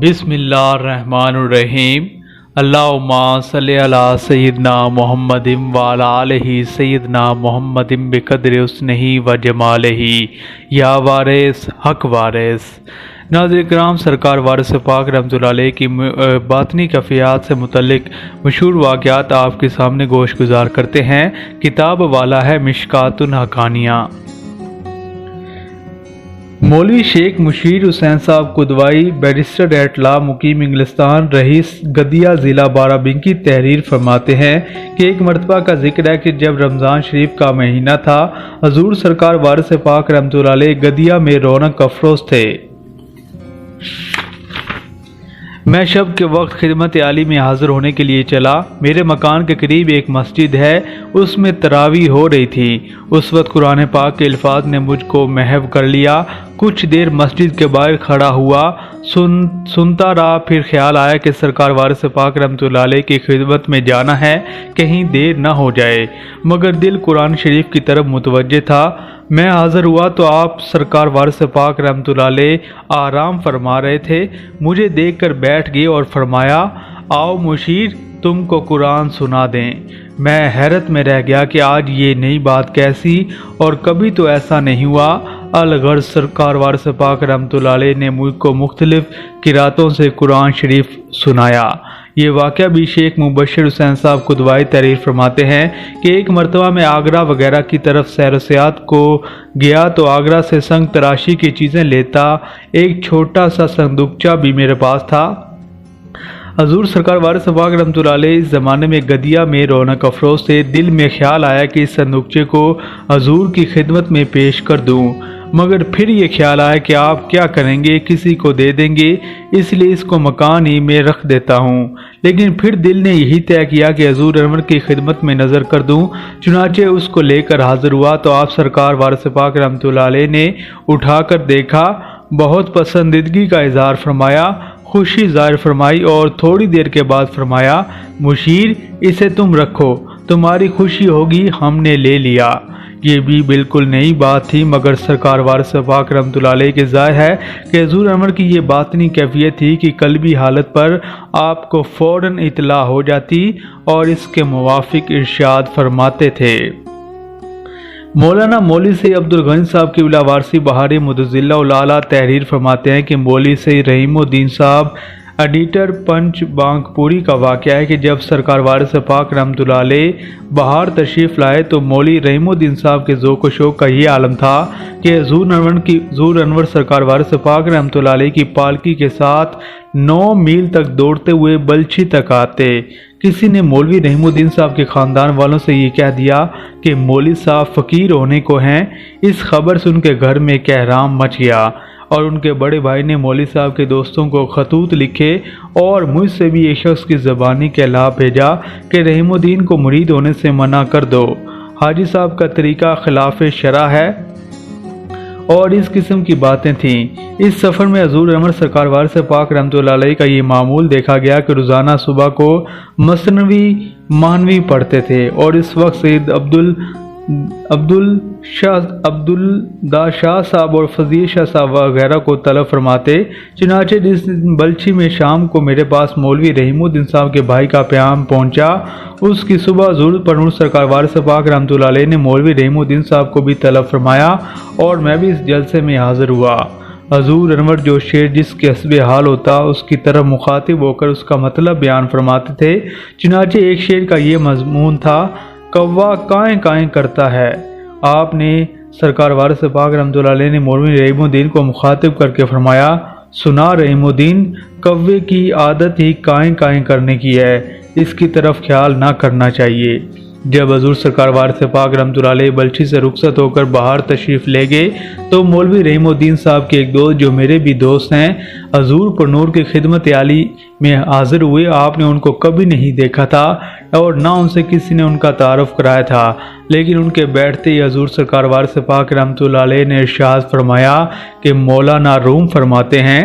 بسم اللہ الرحمن الرحیم۔ اللہم صلی علی سیدنا محمد وعلی آلہ سیدنا محمد بقدر حسنہ و جمالہ یا وارث حق وارث۔ ناظرین کرام، سرکار وارث پاک رحمۃ اللہ علیہ کی باطنی کیفیات سے متعلق مشہور واقعات آپ کے سامنے گوش گزار کرتے ہیں۔ کتاب والا ہے مشکات الحقانیہ۔ مولوی شیخ مشیر حسین صاحب قدوائی بیرسٹر ایٹ لا، مقیم انگلستان، رئیس گدیا، ضلع بارہ-بنکی، تحریر فرماتے ہیں کہ ایک مرتبہ کا ذکر ہے کہ جب رمضان شریف کا مہینہ تھا، حضور سرکار وارث پاک رحمۃ اللہ علیہ گدیا میں رونق افروز تھے۔ میں شب کے وقت خدمت عالی میں حاضر ہونے کے لیے چلا۔ میرے مکان کے قریب ایک مسجد ہے، اس میں تراویح ہو رہی تھی۔ اس وقت قرآن پاک کے الفاظ نے مجھ کو محو کر لیا۔ کچھ دیر مسجد کے باہر کھڑا ہوا، سنتا رہا، پھر خیال آیا کہ سرکار وارث پاک رحمۃ اللہ علیہ کی خدمت میں جانا ہے، کہیں دیر نہ ہو جائے، مگر دل قرآن شریف کی طرف متوجہ تھا۔ میں حاضر ہوا تو آپ سرکار وارث پاک رحمۃ اللہ علیہ آرام فرما رہے تھے۔ مجھے دیکھ کر بیٹھ گئے اور فرمایا، آؤ مشیر، تم کو قرآن سنا دیں۔ میں حیرت میں رہ گیا کہ آج یہ نئی بات کیسی، اور کبھی تو ایسا نہیں ہوا۔ الغرض سرکار وارث پاک رحمۃ اللہ علیہ نے مجھ کو مختلف قراتوں سے قرآن شریف سنایا۔ یہ واقعہ بھی شیخ مبشر حسین صاحب قدوائی تحریر فرماتے ہیں کہ ایک مرتبہ میں آگرہ وغیرہ کی طرف سیر و سیاحت کو گیا تو آگرہ سے سنگ تراشی کی چیزیں لیتا ایک چھوٹا سا صندوقچہ بھی میرے پاس تھا۔ حضور سرکار وارث پاک رحمۃ اللہ علیہ اس زمانے میں گدیا میں رونق افروز تھے۔ دل میں خیال آیا کہ اس صندوقچے کو حضور کی خدمت میں پیش کر دوں، مگر پھر یہ خیال آیا کہ آپ کیا کریں گے، کسی کو دے دیں گے، اس لیے اس کو مکان ہی میں رکھ دیتا ہوں۔ لیکن پھر دل نے یہی طے کیا کہ حضور انور کی خدمت میں نظر کر دوں۔ چنانچہ اس کو لے کر حاضر ہوا تو آپ سرکار وارث پاک رحمۃ اللہ علیہ نے اٹھا کر دیکھا، بہت پسندیدگی کا اظہار فرمایا، خوشی ظاہر فرمائی اور تھوڑی دیر کے بعد فرمایا، مشیر، اسے تم رکھو، تمہاری خوشی ہوگی، ہم نے لے لیا۔ یہ بھی بالکل نئی بات تھی، مگر سرکار وارث پاک رحمۃ اللہ علیہ کے ظاہر ہے کہ حضور انور کی یہ باطنی کیفیت تھی کہ قلبی حالت پر آپ کو فوراً اطلاع ہو جاتی اور اس کے موافق ارشاد فرماتے تھے۔ مولانا مولوی سید عبدالغنی صاحب کی وارثی بہاری مدظلہ الاعلیٰ تحریر فرماتے ہیں کہ مولوی سید رحیم الدین صاحب ایڈیٹر پنچ بانک پوری کا واقعہ ہے کہ جب سرکار وارث پاک رحمۃ اللہ علیہ بہار تشریف لائے تو مولوی رحیم الدین صاحب کے ذوق و شوق کا یہ عالم تھا کہ حضور انور سرکار وارث پاک رحمۃ اللہ علیہ کی پالکی کے ساتھ 9 میل تک دوڑتے ہوئے بلچی تک آتے۔ کسی نے مولوی رحیم الدین صاحب کے خاندان والوں سے یہ کہہ دیا کہ مولوی صاحب فقیر ہونے کو ہیں۔ اس خبر سے ان کے گھر میں کہرام مچ گیا اور ان کے بڑے بھائی نے مولوی صاحب کے دوستوں کو خطوط لکھے اور مجھ سے بھی ایک شخص کی زبانی کہلا بھیجا کہ رحیم الدین کو مرید ہونے سے منع کر دو، حاجی صاحب کا طریقہ خلاف شرع ہے، اور اس قسم کی باتیں تھیں۔ اس سفر میں حضور انور سرکار وارث پاک رحمۃ اللہ علیہ کا یہ معمول دیکھا گیا کہ روزانہ صبح کو مثنوی مانوی پڑھتے تھے، اور اس وقت سید عبدالدا شاہ صاحب اور فضیل شاہ صاحب وغیرہ کو طلب فرماتے۔ چنانچہ جس بلچی میں شام کو میرے پاس مولوی رحیم الدین صاحب کے بھائی کا پیام پہنچا، اس کی صبح حضور پر نور سرکار وارث پاک رحمۃ اللہ علیہ نے مولوی رحیم الدین صاحب کو بھی طلب فرمایا اور میں بھی اس جلسے میں حاضر ہوا۔ حضور انور جو شعر جس کے حسب حال ہوتا اس کی طرف مخاطب ہو کر اس کا مطلب بیان فرماتے تھے۔ چنانچہ ایک شعر کا یہ مضمون تھا، کوا کائیں کائیں کرتا ہے۔ آپ نے سرکار وارث پاک رحمۃ اللہ علیہ نے مولوی رحیم الدین کو مخاطب کر کے فرمایا، سنا رحیم الدین، کوے کی عادت ہی کائیں کائیں کرنے کی ہے، اس کی طرف خیال نہ کرنا چاہیے۔ جب حضور سرکار وارث پاک رحمۃ اللہ علیہ بلچی سے رخصت ہو کر باہر تشریف لے گئے تو مولوی رحیم الدین صاحب کے ایک دوست جو میرے بھی دوست ہیں، حضور پر نور کی خدمت عالی میں حاضر ہوئے۔ آپ نے ان کو کبھی نہیں دیکھا تھا اور نہ ان سے کسی نے ان کا تعارف کرایا تھا، لیکن ان کے بیٹھتے ہی حضور سرکار وارث پاک رحمۃ اللہ علیہ نے ارشاد فرمایا کہ مولانا روم فرماتے ہیں،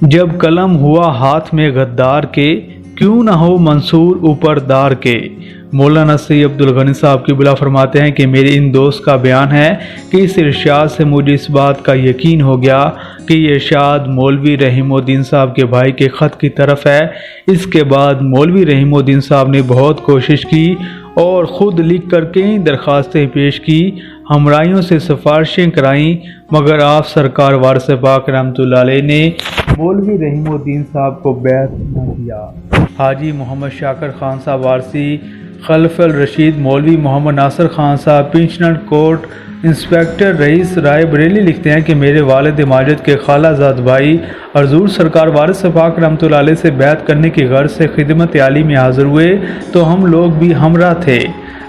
جب قلم ہوا ہاتھ میں غدار کے، کیوں نہ ہو منصور اوپر دار کے، مولانا سید عبدال غنی صاحب کی بلا فرماتے ہیں کہ میرے ان دوست کا بیان ہے کہ اس ارشاد سے مجھے اس بات کا یقین ہو گیا کہ یہ ارشاد مولوی رحیم الدین صاحب کے بھائی کے خط کی طرف ہے۔ اس کے بعد مولوی رحیم الدین صاحب نے بہت کوشش کی اور خود لکھ کر کئی درخواستیں پیش کی، ہمراہیوں سے سفارشیں کرائیں، مگر آپ سرکار وارث پاک رحمۃ اللہ علیہ نے مولوی رحیم الدین صاحب کو بیعت نہ کیا۔ حاجی محمد شاکر خان صاحب وارثی، خلف الرشید مولوی محمد ناصر خان صاحب پنچنر کوٹ انسپیکٹر رئیس رائے بریلی لکھتے ہیں کہ میرے والد ماجد کے خالہ زاد بھائی حضور سرکار وارث پاک رحمۃ اللہ علیہ سے بیعت کرنے کی غرض سے خدمت عالی میں حاضر ہوئے تو ہم لوگ بھی ہمراہ تھے۔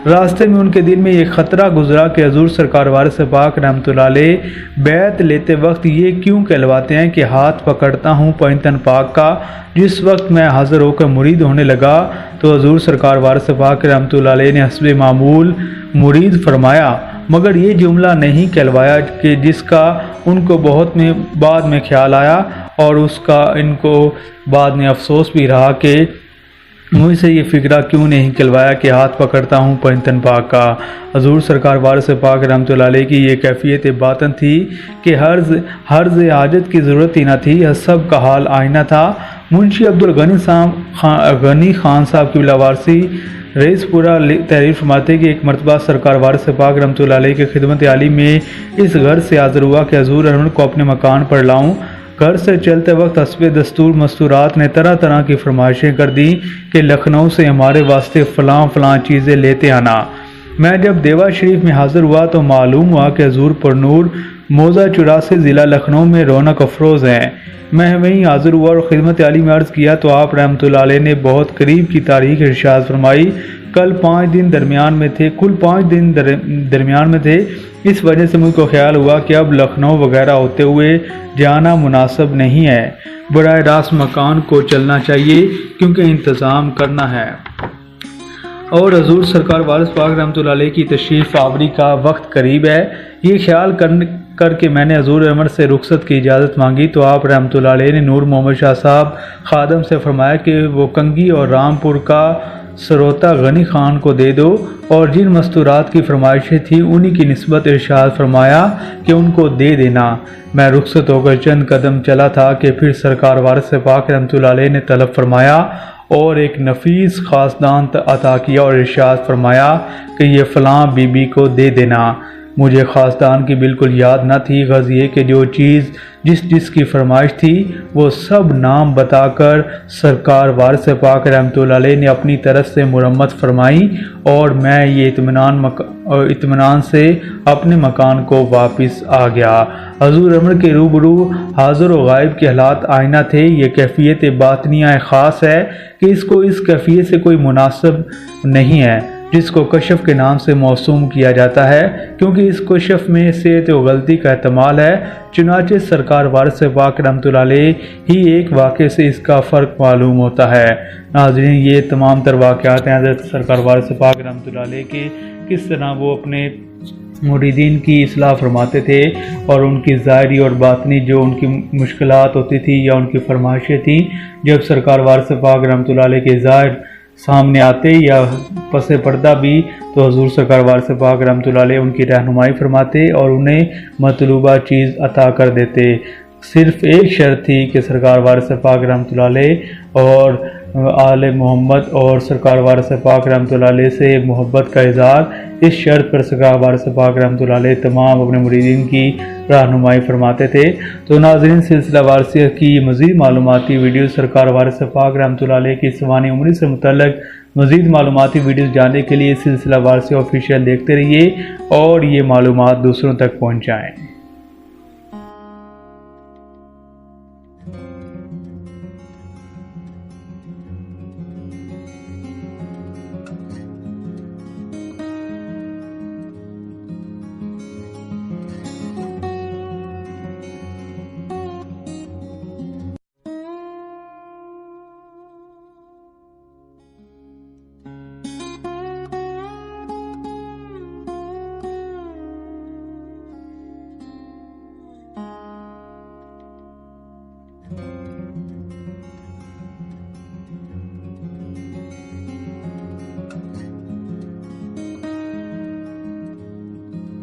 راستے میں ان کے دل میں یہ خطرہ گزرا کہ حضور سرکار وارث پاک رحمۃ اللہ علیہ بیعت لیتے وقت یہ کیوں کہلواتے ہیں کہ ہاتھ پکڑتا ہوں پوئنتن پاک کا۔ جس وقت میں حاضر ہو کر مرید ہونے لگا تو حضور سرکار وارث پاک رحمۃ اللہ علیہ نے حسب معمول مرید فرمایا، مگر یہ جملہ نہیں کہلوایا کہ جس کا ان کو بہت بعد میں خیال آیا اور اس کا ان کو بعد میں افسوس بھی رہا کہ مجھ سے یہ فکرہ کیوں نہیں کہلوایا کہ ہاتھ پکڑتا ہوں پوئنتن پاک کا۔ حضور سرکار وارث پاک رحمۃ اللہ علیہ کی یہ کیفیت باطن تھی کہ حرض حاجت کی ضرورت ہی نہ تھی، سب کا حال آئینہ تھا۔ منشی عبدالغنی خان صاحب کی وارثی رئیس پورا تحریر فرماتے کہ ایک مرتبہ سرکار وارث پاک رحمۃ اللہ علیہ کی خدمت عالی میں اس غرض سے حاضر ہوا کہ حضور احمد کو اپنے مکان پر لاؤں۔ گھر سے چلتے وقت حسب دستور مستورات نے طرح طرح کی فرمائشیں کر دیں کہ لکھنؤ سے ہمارے واسطے فلاں چیزیں لیتے آنا۔ میں جب دیوا شریف میں حاضر ہوا تو معلوم ہوا کہ حضور پر نور موضع 84 ضلع لکھنؤ میں رونق افروز ہیں۔ میں وہیں حاضر ہوا اور خدمت عالی میں عرض کیا تو آپ رحمۃ اللہ علیہ نے بہت قریب کی تاریخ ارشاد فرمائی، کل 5 دن درمیان میں تھے، کل 5 دن درمیان میں تھے۔ اس وجہ سے مجھ کو خیال ہوا کہ اب لکھنؤ وغیرہ ہوتے ہوئے جانا مناسب نہیں ہے، براہ راست مکان کو چلنا چاہیے کیونکہ انتظام کرنا ہے۔ اور حضور سرکار وارث پاک رحمۃ اللہ علیہ کی تشریف آوری کا وقت قریب ہے۔ یہ خیال کر کے میں نے حضور عمر سے رخصت کی اجازت مانگی تو آپ رحمۃ اللہ علیہ نے نور محمد شاہ صاحب خادم سے فرمایا کہ وہ کنگھی اور رامپور کا سروتا غنی خان کو دے دو، اور جن مستورات کی فرمائشیں تھیں انہی کی نسبت ارشاد فرمایا کہ ان کو دے دینا۔ میں رخصت ہو کر چند قدم چلا تھا کہ پھر سرکار وارث پاک رحمۃ اللہ علیہ نے طلب فرمایا اور ایک نفیس خاصدان عطا کیا اور ارشاد فرمایا کہ یہ فلاں بی بی کو دے دینا۔ مجھے خاصدان کی بالکل یاد نہ تھی، غرض یہ کہ جو چیز جس کی فرمائش تھی وہ سب نام بتا کر سرکار وارث پاک رحمۃ اللہ علیہ نے اپنی طرف سے مرمت فرمائی اور میں یہ اطمینان سے اپنے مکان کو واپس آ گیا۔ حضور عمر کے روبرو حاضر و غائب کے حالات آئینہ تھے۔ یہ کیفیت باطنیہ خاص ہے کہ اس کیفیت سے کوئی مناسب نہیں ہے جس کو کشف کے نام سے موسوم کیا جاتا ہے، کیونکہ اس کشف میں صحت و غلطی کا احتمال ہے۔ چنانچہ سرکار وارث پاک رحمۃ اللہ علیہ ہی ایک واقعے سے اس کا فرق معلوم ہوتا ہے۔ ناظرین، یہ تمام تر واقعات ہیں حضرت سرکار وارث پاک رحمۃ اللہ علیہ کے، کس طرح وہ اپنے مریدین کی اصلاح فرماتے تھے اور ان کی ظاہری اور باطنی جو ان کی مشکلات ہوتی تھی یا ان کی فرمائشیں تھیں، جب سرکار وارث پاک رحمۃ اللہ علیہ کے ظاہر سامنے آتے یا پس پردہ بھی تو حضور سرکار وارث پاک رحمۃ اللہ علیہ ان کی رہنمائی فرماتے اور انہیں مطلوبہ چیز عطا کر دیتے۔ صرف ایک شرط تھی کہ سرکار وارث پاک رحمۃ اللہ علیہ اور آل محمد اور سرکار وارث پاک رحمۃ اللہ علیہ سے محبت کا اظہار، اس شرط پر سرکار وارث پاک رحمۃ اللہ علیہ تمام اپنے مریدین کی رہنمائی فرماتے تھے۔ تو ناظرین، سلسلہ وارثیت کی مزید معلوماتی ویڈیو سرکار وارث پاک رحمۃ اللہ علیہ کی سوانح عمری سے متعلق مزید معلوماتی ویڈیوز جاننے کے لیے سلسلہ وارثیہ آفیشیل دیکھتے رہیے اور یہ معلومات دوسروں تک پہنچائیں۔